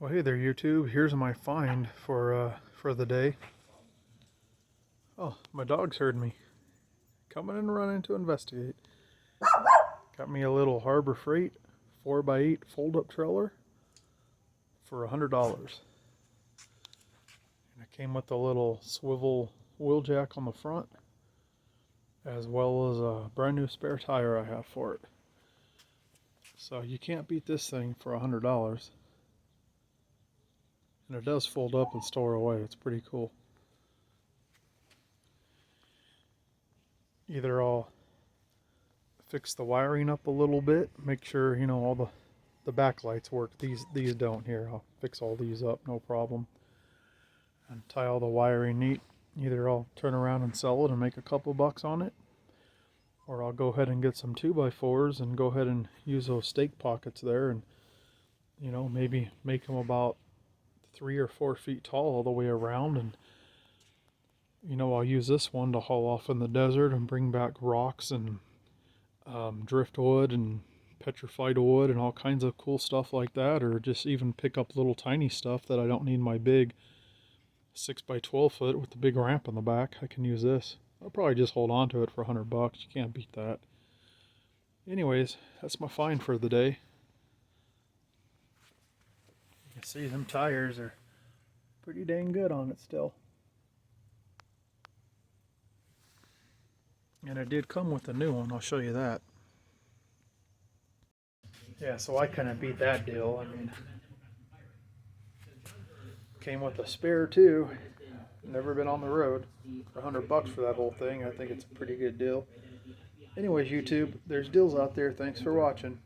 Well, hey there, YouTube. Here's my find for the day. Oh, my dog's heard me. Coming and running to investigate. Got me a little Harbor Freight 4x8 fold-up trailer for $100. And it came with a little swivel wheel jack on the front, as well as a brand new spare tire I have for it. So you can't beat this thing for $100. And it does fold up and store away. It's pretty cool. Either I'll fix the wiring up a little bit, make sure all the backlights work. These don't. Here, I'll fix all these up, no problem, and tie all the wiring neat. Either I'll turn around and sell it and make a couple bucks on it, or I'll go ahead and get some 2x4s and go ahead and use those stake pockets there, and maybe make them about 3 or 4 feet tall all the way around. And I'll use this one to haul off in the desert and bring back rocks and driftwood and petrified wood and all kinds of cool stuff like that, or just even pick up little tiny stuff that I don't need my big 6x12 foot with the big ramp on the back. I can use this. I'll probably just hold on to it for $100. You can't beat that. Anyways, that's my find for the day. You can see them tires are pretty dang good on it still. And it did come with a new one. I'll show you that. Yeah, so I couldn't beat that deal. I mean, came with a spare too. Never been on the road. For $100 for that whole thing, I think it's a pretty good deal. Anyways, YouTube, there's deals out there. Thanks for watching.